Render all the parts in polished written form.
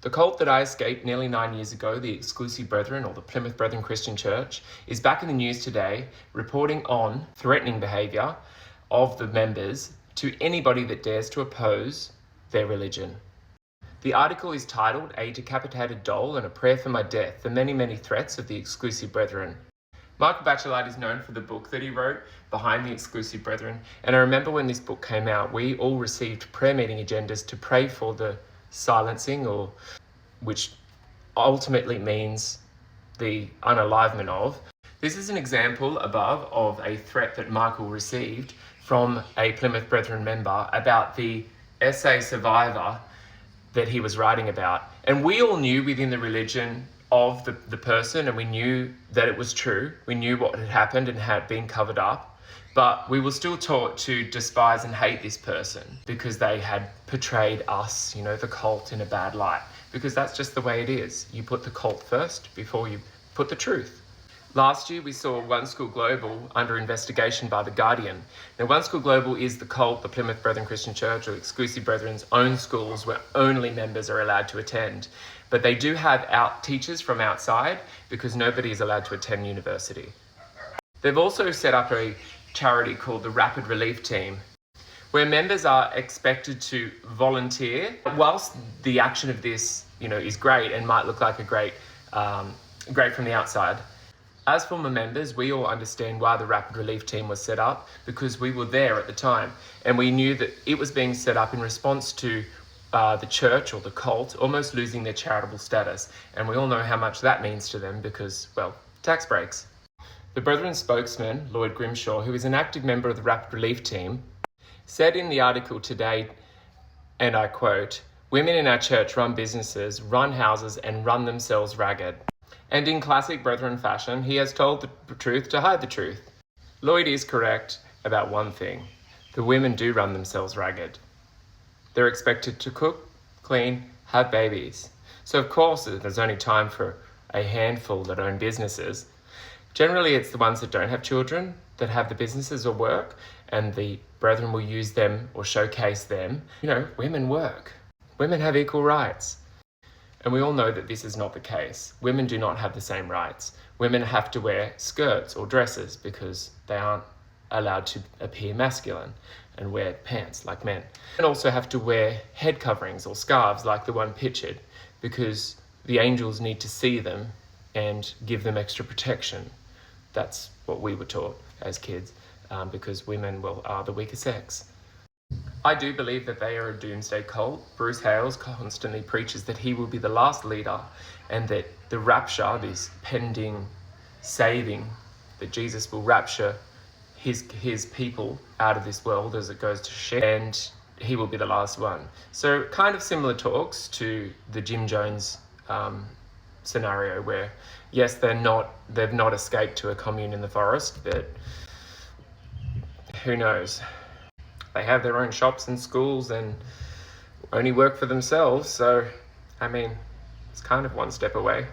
The cult that I escaped nearly 9 years ago, the Exclusive Brethren, or the Plymouth Brethren Christian Church, is back in the news today, reporting on threatening behaviour of the members to anybody that dares to oppose their religion. The article is titled "A Decapitated Doll and a Prayer for My Death, the Many, Many Threats of the Exclusive Brethren." Michael Bachelard is known for the book that he wrote, Behind the Exclusive Brethren, and I remember when this book came out, we all received prayer meeting agendas to pray for the silencing, or which ultimately means the unalivement of. This is an example above of a threat that Michael received from a Plymouth Brethren member about the SA survivor that he was writing about. And we all knew within the religion of the person, and we knew that it was true. We knew what had happened and had been covered up. But we were still taught to despise and hate this person because they had portrayed us, the cult, in a bad light. Because that's just the way it is. You put the cult first before you put the truth. Last year, we saw One School Global under investigation by The Guardian. Now, One School Global is the cult, the Plymouth Brethren Christian Church, or Exclusive Brethren's own schools where only members are allowed to attend. But they do have teachers from outside because nobody is allowed to attend university. They've also set up a charity called the Rapid Relief Team, where members are expected to volunteer. Whilst the action of this, is great and might look like a great from the outside, as former members, we all understand why the Rapid Relief Team was set up, because we were there at the time, and we knew that it was being set up in response to the church, or the cult, almost losing their charitable status. And we all know how much that means to them because, tax breaks. The Brethren spokesman, Lloyd Grimshaw, who is an active member of the Rapid Relief Team, said in the article today, and I quote, "Women in our church run businesses, run houses, and run themselves ragged." And in classic Brethren fashion, he has told the truth to hide the truth. Lloyd is correct about one thing. The women do run themselves ragged. They're expected to cook, clean, have babies. So of course, there's only time for a handful that own businesses. Generally, it's the ones that don't have children that have the businesses or work, and the brethren will use them or showcase them. Women work. Women have equal rights. And we all know that this is not the case. Women do not have the same rights. Women have to wear skirts or dresses because they aren't allowed to appear masculine and wear pants like men. And also have to wear head coverings or scarves like the one pictured because the angels need to see them and give them extra protection. That's what we were taught as kids, because women, are the weaker sex. I do believe that they are a doomsday cult. Bruce Hales constantly preaches that he will be the last leader and that the rapture, this pending saving, that Jesus will rapture his people out of this world as it goes to shit, and he will be the last one. So kind of similar talks to the Jim Jones scenario where, yes, they've not escaped to a commune in the forest, but who knows? They have their own shops and schools and only work for themselves. So, it's kind of one step away.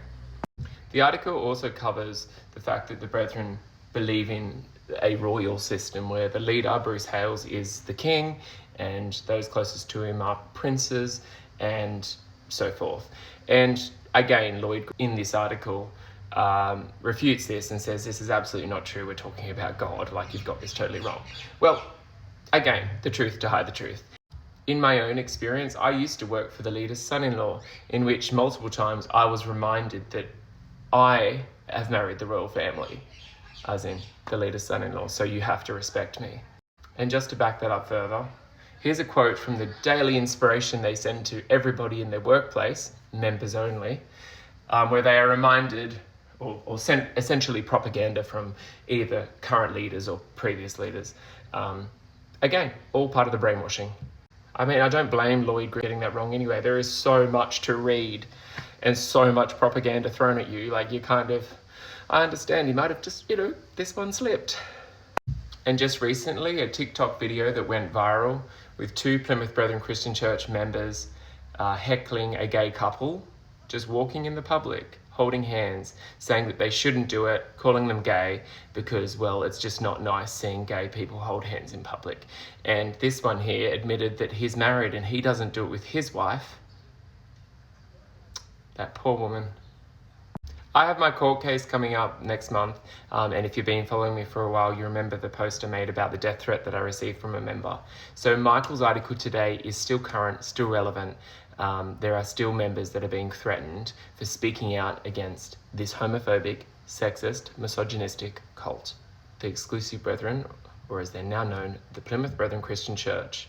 The article also covers the fact that the Brethren believe in a royal system where the leader, Bruce Hales, is the king and those closest to him are princes and so forth. And again, Lloyd, in this article, refutes this and says this is absolutely not true. We're talking about God, you've got this totally wrong. Well, again, the truth to hide the truth. In my own experience, I used to work for the leader's son-in-law, in which multiple times I was reminded that I have married the royal family, as in the leader's son-in-law, so you have to respect me. And just to back that up further, here's a quote from the daily inspiration they send to everybody in their workplace, members only, where they are reminded or sent essentially propaganda from either current leaders or previous leaders. Again, all part of the brainwashing. I don't blame Lloyd getting that wrong anyway. There is so much to read and so much propaganda thrown at you. I understand he might have just, this one slipped. And just recently, a TikTok video that went viral with 2 Plymouth Brethren Christian Church members heckling a gay couple, just walking in the public, holding hands, saying that they shouldn't do it, calling them gay because, it's just not nice seeing gay people hold hands in public. And this one here admitted that he's married and he doesn't do it with his wife. That poor woman. I have my court case coming up next month, and if you've been following me for a while, you remember the post I made about the death threat that I received from a member. So Michael's article today is still current, still relevant. There are still members that are being threatened for speaking out against this homophobic, sexist, misogynistic cult, the Exclusive Brethren, or as they're now known, the Plymouth Brethren Christian Church.